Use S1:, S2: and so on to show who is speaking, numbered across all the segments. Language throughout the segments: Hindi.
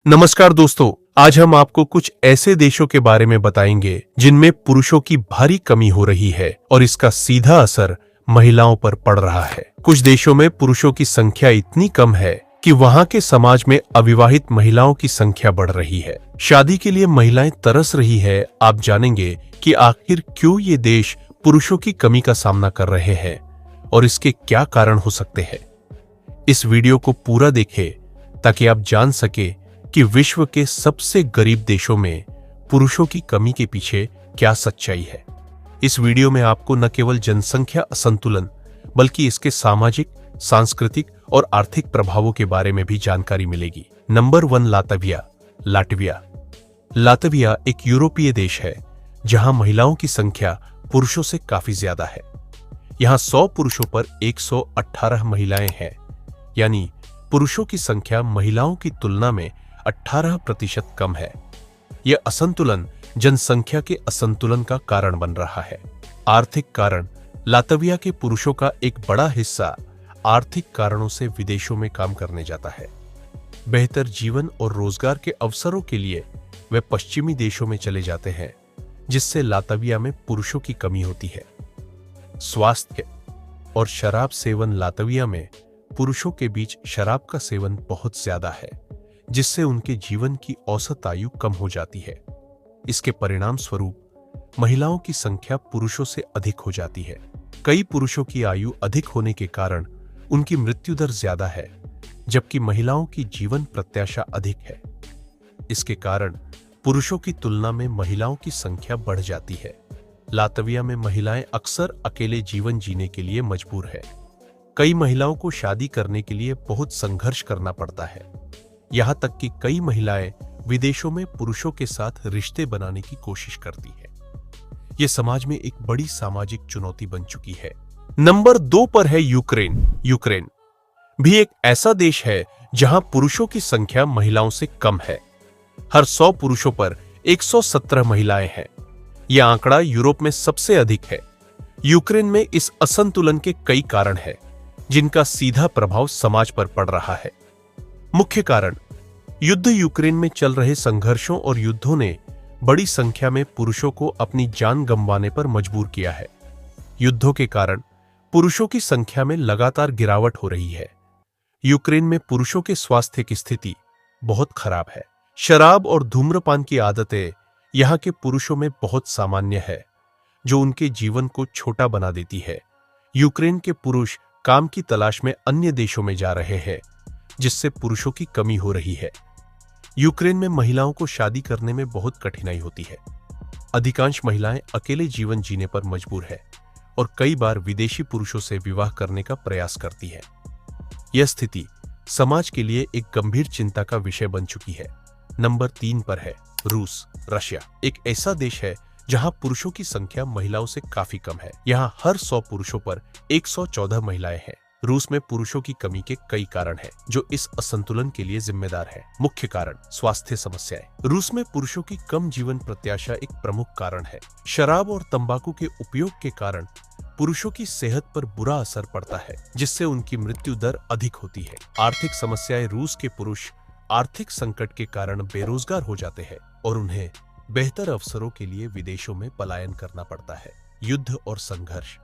S1: नमस्कार दोस्तों, आज हम आपको कुछ ऐसे देशों के बारे में बताएंगे जिनमें पुरुषों की भारी कमी हो रही है और इसका सीधा असर महिलाओं पर पड़ रहा है। कुछ देशों में पुरुषों की संख्या इतनी कम है कि वहां के समाज में अविवाहित महिलाओं की संख्या बढ़ रही है। शादी के लिए महिलाएं तरस रही है। आप जानेंगे कि आखिर क्यों ये देश पुरुषों की कमी का सामना कर रहे हैं और इसके क्या कारण हो सकते हैं। इस वीडियो को पूरा देखें ताकि आप जान सके कि विश्व के सबसे गरीब देशों में पुरुषों की कमी के पीछे क्या सच्चाई है। इस वीडियो में आपको न केवल जनसंख्या असंतुलन बल्कि इसके सामाजिक, सांस्कृतिक और आर्थिक प्रभावों के बारे में भी जानकारी मिलेगी। Number 1, Latvia. लातविया एक यूरोपीय देश है जहां महिलाओं की संख्या पुरुषों से काफी ज्यादा है। यहां 100 पुरुषों पर 118 महिलाएं हैं, यानी पुरुषों की संख्या महिलाओं की तुलना में 18% कम है। यह असंतुलन जनसंख्या के असंतुलन का कारण बन रहा है। आर्थिक कारण: लातविया के पुरुषों का एक बड़ा हिस्सा आर्थिक कारणों से विदेशों में काम करने जाता है। बेहतर जीवन और रोजगार के अवसरों के लिए वे पश्चिमी देशों में चले जाते हैं, जिससे लातविया में पुरुषों की कमी होती है। स्वास्थ्य और शराब सेवन: लातविया में पुरुषों के बीच शराब का सेवन बहुत ज्यादा है, जिससे उनके जीवन की औसत आयु कम हो जाती है। इसके परिणाम स्वरूप महिलाओं की संख्या पुरुषों से अधिक हो जाती है। कई पुरुषों की आयु अधिक होने के कारण उनकी मृत्यु दर ज्यादा है, जबकि महिलाओं की जीवन प्रत्याशा अधिक है। इसके कारण पुरुषों की तुलना में महिलाओं की संख्या बढ़ जाती है। लातविया में महिलाएं अक्सर अकेले जीवन जीने के लिए मजबूर है। कई महिलाओं को शादी करने के लिए बहुत संघर्ष करना पड़ता है। यहां तक कि कई महिलाएं विदेशों में पुरुषों के साथ रिश्ते बनाने की कोशिश करती है। यह समाज में एक बड़ी सामाजिक चुनौती बन चुकी है। नंबर 2 पर है यूक्रेन भी एक ऐसा देश है जहां पुरुषों की संख्या महिलाओं से कम है। हर 100 पुरुषों पर 117 महिलाएं हैं। यह आंकड़ा यूरोप में सबसे अधिक है। यूक्रेन में इस असंतुलन के कई कारण हैं, जिनका सीधा प्रभाव समाज पर पड़ रहा है। मुख्य कारण: युद्ध। यूक्रेन में चल रहे संघर्षों और युद्धों ने बड़ी संख्या में पुरुषों को अपनी जान गंवाने पर मजबूर किया है। युद्धों के कारण पुरुषों की संख्या में लगातार गिरावट हो रही है। यूक्रेन में पुरुषों के स्वास्थ्य की स्थिति बहुत खराब है। शराब और धूम्रपान की आदतें यहां के पुरुषों में बहुत सामान्य है, जो उनके जीवन को छोटा बना देती है। यूक्रेन के पुरुष काम की तलाश में अन्य देशों में जा रहे हैं, जिससे पुरुषों की कमी हो रही है। यूक्रेन में महिलाओं को शादी करने में बहुत कठिनाई होती है। अधिकांश महिलाएं अकेले जीवन जीने पर मजबूर है और कई बार विदेशी पुरुषों से विवाह करने का प्रयास करती है। यह स्थिति समाज के लिए एक गंभीर चिंता का विषय बन चुकी है। नंबर 3 पर है रशिया एक ऐसा देश है जहां पुरुषों की संख्या महिलाओं से काफी कम है। यहां हर 100 पुरुषों पर 114 महिलाएं हैं। रूस में पुरुषों की कमी के कई कारण हैं, जो इस असंतुलन के लिए जिम्मेदार है। मुख्य कारण: स्वास्थ्य समस्याएं। रूस में पुरुषों की कम जीवन प्रत्याशा एक प्रमुख कारण है। शराब और तंबाकू के उपयोग के कारण पुरुषों की सेहत पर बुरा असर पड़ता है, जिससे उनकी मृत्यु दर अधिक होती है। आर्थिक समस्याएं: रूस के पुरुष आर्थिक संकट के कारण बेरोजगार हो जाते हैं और उन्हें बेहतर अवसरों के लिए विदेशों में पलायन करना पड़ता है। युद्ध और संघर्ष: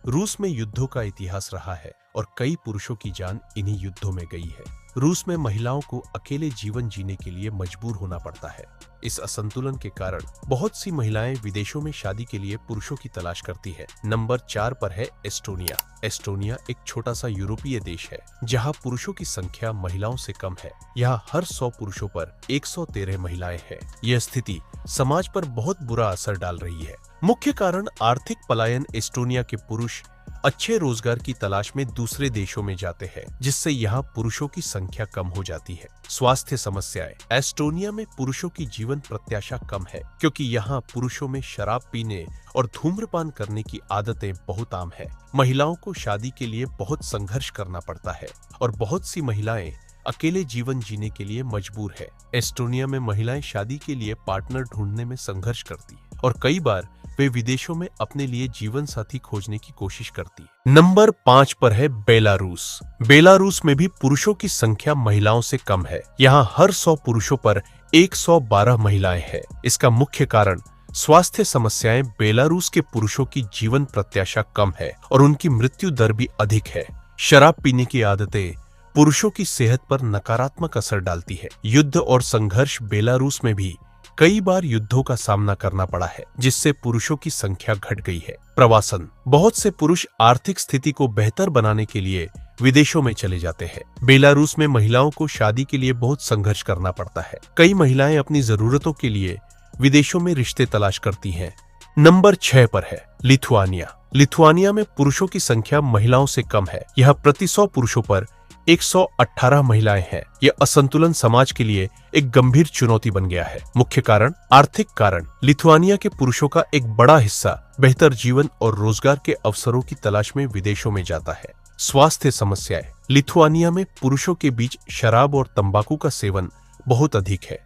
S1: रूस में युद्धों का इतिहास रहा है और कई पुरुषों की जान इन्हीं युद्धों में गई है। रूस में महिलाओं को अकेले जीवन जीने के लिए मजबूर होना पड़ता है। इस असंतुलन के कारण बहुत सी महिलाएं विदेशों में शादी के लिए पुरुषों की तलाश करती है। नंबर 4 पर है एस्टोनिया एक छोटा सा यूरोपीय देश है, जहां पुरुषों की संख्या महिलाओं से कम है। यहाँ हर 100 पुरुषों पर 113 महिलाएं हैं। यह स्थिति समाज पर बहुत बुरा असर डाल रही है। मुख्य कारण: आर्थिक पलायन। एस्टोनिया के पुरुष अच्छे रोजगार की तलाश में दूसरे देशों में जाते हैं, जिससे यहाँ पुरुषों की संख्या कम हो जाती है। स्वास्थ्य समस्याएं: एस्टोनिया में पुरुषों की जीवन प्रत्याशा कम है, क्योंकि यहाँ पुरुषों में शराब पीने और धूम्रपान करने की आदतें बहुत आम है। महिलाओं को शादी के लिए बहुत संघर्ष करना पड़ता है और बहुत सी महिलाएं अकेले जीवन जीने के लिए मजबूर है। एस्टोनिया में महिलाएं शादी के लिए पार्टनर ढूंढने में संघर्ष करती है और कई बार वे विदेशों में अपने लिए जीवन साथी खोजने की कोशिश करती है। नंबर 5 पर है बेलारूस। बेलारूस में भी पुरुषों की संख्या महिलाओं से कम है। यहाँ हर 100 पुरुषों पर 112 महिलाएं हैं। इसका मुख्य कारण स्वास्थ्य समस्याएं। बेलारूस के पुरुषों की जीवन प्रत्याशा कम है और उनकी मृत्यु दर भी अधिक है। शराब पीने की आदतें पुरुषों की सेहत पर नकारात्मक असर डालती है। युद्ध और संघर्ष। बेलारूस में भी कई बार युद्धों का सामना करना पड़ा है, जिससे पुरुषों की संख्या घट गई है। प्रवासन। बहुत से पुरुष आर्थिक स्थिति को बेहतर बनाने के लिए विदेशों में चले जाते हैं। बेलारूस में महिलाओं को शादी के लिए बहुत संघर्ष करना पड़ता है। कई महिलाएं अपनी जरूरतों के लिए विदेशों में रिश्ते तलाश करती हैं। नंबर 6 पर है लिथुआनिया। लिथुआनिया में पुरुषों की संख्या महिलाओं से कम है। यह प्रति 100 पुरुषों पर 118 महिलाएं हैं। यह असंतुलन समाज के लिए एक गंभीर चुनौती बन गया है। मुख्य कारण आर्थिक कारण। लिथुआनिया के पुरुषों का एक बड़ा हिस्सा बेहतर जीवन और रोजगार के अवसरों की तलाश में विदेशों में जाता है। स्वास्थ्य समस्याएं। लिथुआनिया में पुरुषों के बीच शराब और तंबाकू का सेवन बहुत अधिक है,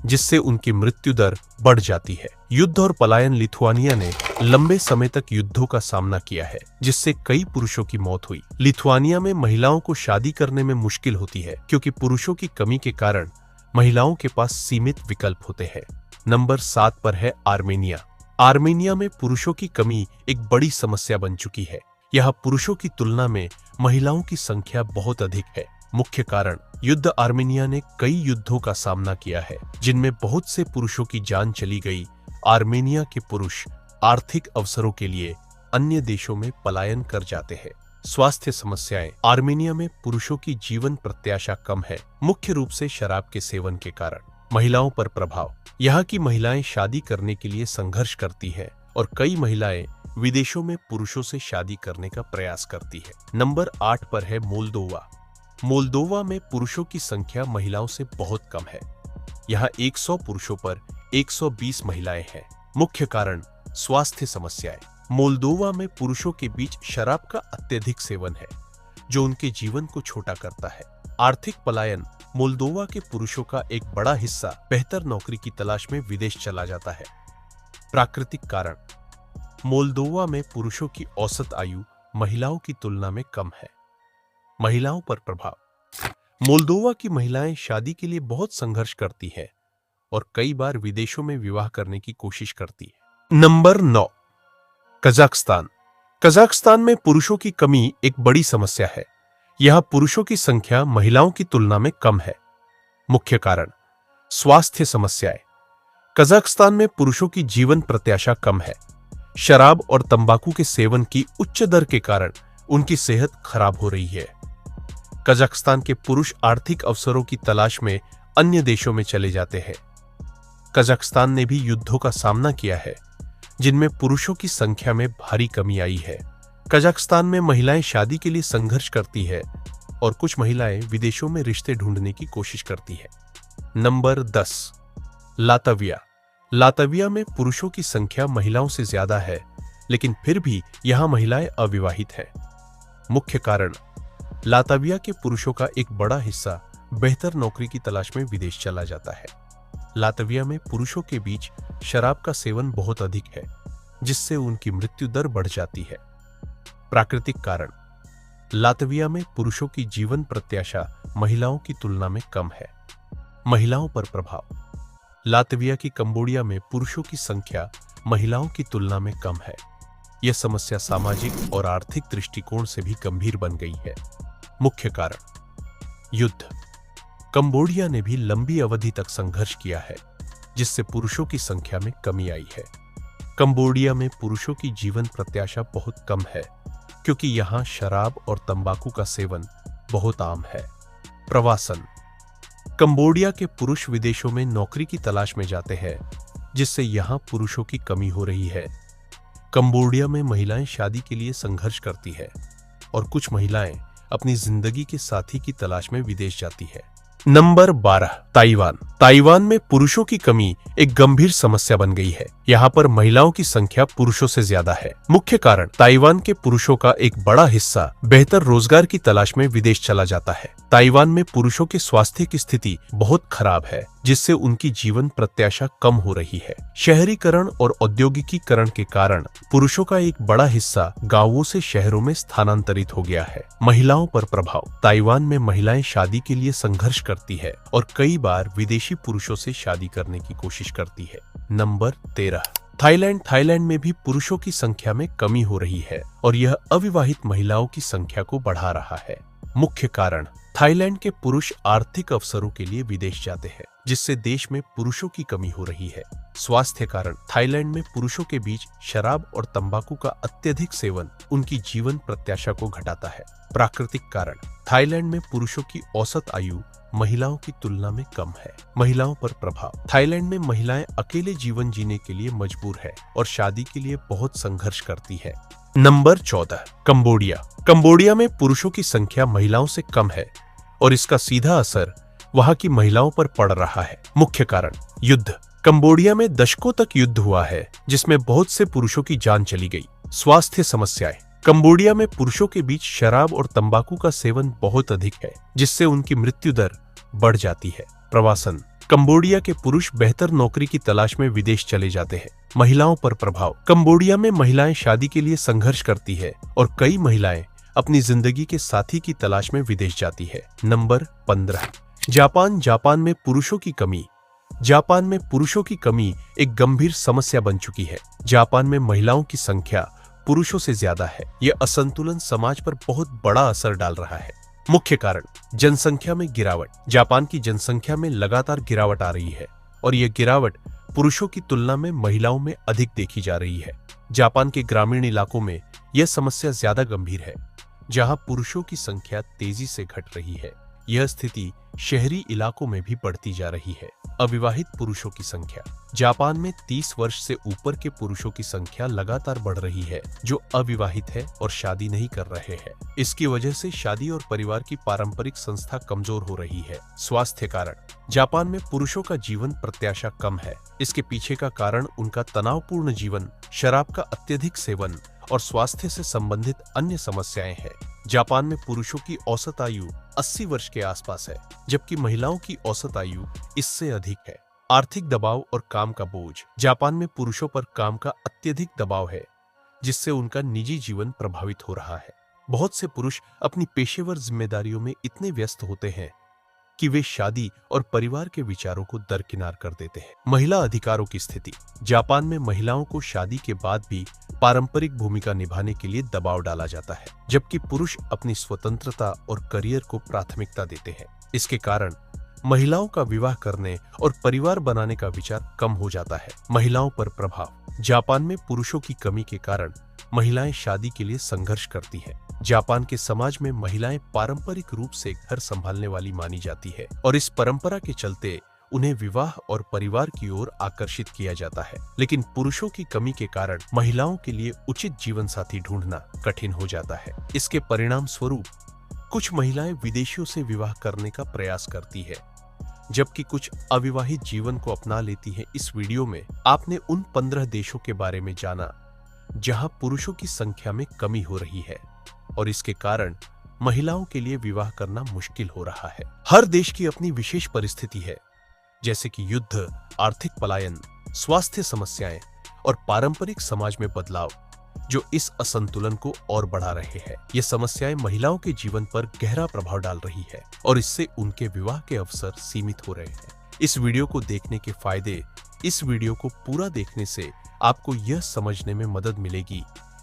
S1: जिससे उनकी मृत्यु दर बढ़ जाती है। युद्ध और पलायन। लिथुआनिया ने लंबे समय तक युद्धों का सामना किया है, जिससे कई पुरुषों की मौत हुई। लिथुआनिया में महिलाओं को शादी करने में मुश्किल होती है, क्योंकि पुरुषों की कमी के कारण महिलाओं के पास सीमित विकल्प होते हैं। नंबर 7 पर है आर्मेनिया। आर्मेनिया में पुरुषों की कमी एक बड़ी समस्या बन चुकी है। यहाँ पुरुषों की तुलना में महिलाओं की संख्या बहुत अधिक है। मुख्य कारण युद्ध। आर्मेनिया ने कई युद्धों का सामना किया है, जिनमें बहुत से पुरुषों की जान चली गई। आर्मेनिया के पुरुष आर्थिक अवसरों के लिए अन्य देशों में पलायन कर जाते हैं। स्वास्थ्य समस्याएं। आर्मेनिया में पुरुषों की जीवन प्रत्याशा कम है, मुख्य रूप से शराब के सेवन के कारण। महिलाओं पर प्रभाव। यहाँ की महिलाएं शादी करने के लिए संघर्ष करती हैं और कई महिलाएं विदेशों में पुरुषों से शादी करने का प्रयास करती है। नंबर 8 पर है मोल्दोवा। मोल्दोवा में पुरुषों की संख्या महिलाओं से बहुत कम है। यहाँ 100 पुरुषों पर 120 महिलाएं हैं। मुख्य कारण स्वास्थ्य समस्याएं। मोल्दोवा में पुरुषों के बीच शराब का अत्यधिक सेवन है, जो उनके जीवन को छोटा करता है। आर्थिक पलायन। मोल्दोवा के पुरुषों का एक बड़ा हिस्सा बेहतर नौकरी की तलाश में विदेश चला जाता है। प्राकृतिक कारण। मोल्दोवा में पुरुषों की औसत आयु महिलाओं की तुलना में कम है। महिलाओं पर प्रभाव। मोल्दोवा की महिलाएं शादी के लिए बहुत संघर्ष करती हैं और कई बार विदेशों में विवाह करने की कोशिश करती है। Number 9 Kazakhstan. कजाकिस्तान में पुरुषों की कमी एक बड़ी समस्या है। यहाँ पुरुषों की संख्या महिलाओं की तुलना में कम है। मुख्य कारण स्वास्थ्य समस्याएं। कजाकिस्तान में पुरुषों की जीवन प्रत्याशा कम है। शराब और तंबाकू के सेवन की उच्च दर के कारण उनकी सेहत खराब हो रही है। कजाकिस्तान के पुरुष आर्थिक अवसरों की तलाश में अन्य देशों में चले जाते हैं। कजाकिस्तान ने भी युद्धों का सामना किया है, जिनमें पुरुषों की संख्या में भारी कमी आई है। कजाकिस्तान में महिलाएं शादी के लिए संघर्ष करती है और कुछ महिलाएं विदेशों में रिश्ते ढूंढने की कोशिश करती है। Number 10 Latvia. लातविया में पुरुषों की संख्या महिलाओं से ज्यादा है, लेकिन फिर भी यहां महिलाएं अविवाहित हैं। मुख्य कारण लातविया के पुरुषों का एक बड़ा हिस्सा बेहतर नौकरी की तलाश में विदेश चला जाता है। लातविया में पुरुषों के बीच शराब का सेवन बहुत अधिक है, जिससे उनकी मृत्यु दर बढ़ जाती है। प्राकृतिक कारण लातविया में पुरुषों की जीवन प्रत्याशा महिलाओं की तुलना में कम है। महिलाओं पर प्रभाव। लातविया की कंबोडिया में पुरुषों की संख्या महिलाओं की तुलना में कम है। यह समस्या सामाजिक और आर्थिक दृष्टिकोण से भी गंभीर बन गई है। मुख्य कारण युद्ध। कंबोडिया ने भी लंबी अवधि तक संघर्ष किया है, जिससे पुरुषों की संख्या में कमी आई है। कंबोडिया में पुरुषों की जीवन प्रत्याशा बहुत कम है, क्योंकि यहां शराब और तंबाकू का सेवन बहुत आम है। प्रवासन। कंबोडिया के पुरुष विदेशों में नौकरी की तलाश में जाते हैं, जिससे यहां पुरुषों की कमी हो रही है। कंबोडिया में महिलाएं शादी के लिए संघर्ष करती है और कुछ महिलाएं अपनी जिंदगी के साथी की तलाश में विदेश जाती है। Number 12 Taiwan. ताइवान में पुरुषों की कमी एक गंभीर समस्या बन गई है। यहाँ पर महिलाओं की संख्या पुरुषों से ज्यादा है। मुख्य कारण ताइवान के पुरुषों का एक बड़ा हिस्सा बेहतर रोजगार की तलाश में विदेश चला जाता है। ताइवान में पुरुषों के स्वास्थ्य की स्थिति बहुत खराब है। जिससे उनकी जीवन प्रत्याशा कम हो रही है। शहरीकरण और औद्योगिकीकरण के कारण पुरुषों का एक बड़ा हिस्सा गांवों से शहरों में स्थानांतरित हो गया है। महिलाओं पर प्रभाव। ताइवान में महिलाएं शादी के लिए संघर्ष करती है और कई बार विदेशी पुरुषों से शादी करने की कोशिश करती है। नंबर 13, थाईलैंड में भी पुरुषों की संख्या में कमी हो रही है और यह अविवाहित महिलाओं की संख्या को बढ़ा रहा है। मुख्य कारण, थाईलैंड के पुरुष आर्थिक अवसरों के लिए विदेश जाते हैं, जिससे देश में पुरुषों की कमी हो रही है। स्वास्थ्य कारण, थाईलैंड में पुरुषों के बीच शराब और तंबाकू का अत्यधिक सेवन उनकी जीवन प्रत्याशा को घटाता है। प्राकृतिक कारण, थाईलैंड में पुरुषों की औसत आयु महिलाओं की तुलना में कम है। महिलाओं पर प्रभाव, थाईलैंड में महिलाएं अकेले जीवन जीने के लिए मजबूर है और शादी के लिए बहुत संघर्ष करती है। नंबर 14, कंबोडिया में पुरुषों की संख्या महिलाओं से कम है और इसका सीधा असर वहां की महिलाओं पर पड़ रहा है। मुख्य कारण, युद्ध। कंबोडिया में दशकों तक युद्ध हुआ है, जिसमें बहुत से पुरुषों की जान चली गई। स्वास्थ्य समस्याएं, कंबोडिया में पुरुषों के बीच शराब और तंबाकू का सेवन बहुत अधिक है, जिससे उनकी मृत्यु दर बढ़ जाती है। प्रवासन, कंबोडिया के पुरुष बेहतर नौकरी की तलाश में विदेश चले जाते हैं। महिलाओं पर प्रभाव, कंबोडिया में महिलाएं शादी के लिए संघर्ष करती है और कई महिलाएं अपनी जिंदगी के साथी की तलाश में विदेश जाती है। नंबर 15, जापान में पुरुषों की कमी। जापान में पुरुषों की कमी एक गंभीर समस्या बन चुकी है। जापान में महिलाओं की संख्या पुरुषों से ज्यादा है। यह असंतुलन समाज पर बहुत बड़ा असर डाल रहा है। मुख्य कारण, जनसंख्या में गिरावट। जापान की जनसंख्या में लगातार गिरावट आ रही है और यह गिरावट पुरुषों की तुलना में महिलाओं में अधिक देखी जा रही है। जापान के ग्रामीण इलाकों में यह समस्या ज्यादा गंभीर है, जहां पुरुषों की संख्या तेजी से घट रही है। यह स्थिति शहरी इलाकों में भी बढ़ती जा रही है। अविवाहित पुरुषों की संख्या, जापान में 30 वर्ष से ऊपर के पुरुषों की संख्या लगातार बढ़ रही है जो अविवाहित है और शादी नहीं कर रहे हैं। इसकी वजह से शादी और परिवार की पारंपरिक संस्था कमजोर हो रही है। स्वास्थ्य कारण, जापान में पुरुषों का जीवन प्रत्याशा कम है। इसके पीछे का कारण उनका तनावपूर्ण जीवन, शराब का अत्यधिक सेवन और स्वास्थ्य से संबंधित अन्य समस्याएं हैं। जापान में पुरुषों की औसत आयु 80 वर्ष के आसपास है, जबकि महिलाओं की औसत आयु इससे अधिक है। आर्थिक दबाव और काम का बोझ, जापान में पुरुषों पर काम का अत्यधिक दबाव है, जिससे उनका निजी जीवन प्रभावित हो रहा है। बहुत से पुरुष अपनी पेशेवर जिम्मेदारियों में इतने व्यस्त होते हैं कि वे शादी और परिवार के विचारों को दरकिनार कर देते हैं। महिला अधिकारों की स्थिति, जापान में महिलाओं को शादी के बाद भी पारंपरिक भूमिका निभाने के लिए दबाव डाला जाता है, जबकि पुरुष अपनी स्वतंत्रता और करियर को प्राथमिकता देते हैं। इसके कारण महिलाओं का विवाह करने और परिवार बनाने का विचार कम हो जाता है। महिलाओं पर प्रभाव, जापान में पुरुषों की कमी के कारण महिलाएं शादी के लिए संघर्ष करती हैं। जापान के समाज में महिलाएं पारंपरिक रूप से घर संभालने वाली मानी जाती है और इस परंपरा के चलते उन्हें विवाह और परिवार की ओर आकर्षित किया जाता है। लेकिन पुरुषों की कमी के कारण महिलाओं के लिए उचित जीवन साथी ढूंढना कठिन हो जाता है। इसके परिणाम स्वरूप कुछ महिलाएं विदेशियों से विवाह करने का प्रयास करती है, जबकि कुछ अविवाहित जीवन को अपना लेती हैं। इस वीडियो में आपने उन 15 देशों के बारे में जाना जहां पुरुषों की संख्या में कमी हो रही है और इसके कारण महिलाओं के लिए विवाह करना मुश्किल हो रहा है। हर देश की अपनी विशेष परिस्थिति है, जैसे कि युद्ध, आर्थिक पलायन, स्वास्थ्य समस्याएं और पारंपरिक समाज में बदलाव, जो इस असंतुलन को और बढ़ा रहे हैं। ये समस्याएं महिलाओं के जीवन पर गहरा प्रभाव डाल रही है और इससे उनके विवाह के अवसर सीमित हो रहे हैं। इस वीडियो को देखने के फायदे, इस वीडियो को पूरा देखने से आपको यह समझने में मदद मिलेगी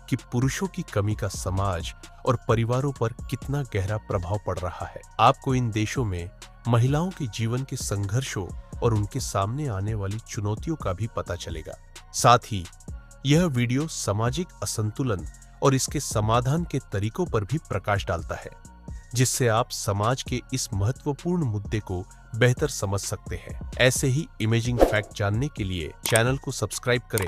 S1: कि पुरुषों की कमी का समाज और परिवारों पर कितना गहरा प्रभाव पड़ रहा है। आपको इन देशों में महिलाओं के जीवन के संघर्षों और उनके सामने आने वाली चुनौतियों का भी पता चलेगा। साथ ही यह वीडियो सामाजिक असंतुलन और इसके समाधान के तरीकों पर भी प्रकाश डालता है, जिससे आप समाज के इस महत्वपूर्ण मुद्दे को बेहतर समझ सकते हैं। ऐसे ही इमेजिंग फैक्ट जानने के लिए चैनल को सब्सक्राइब करें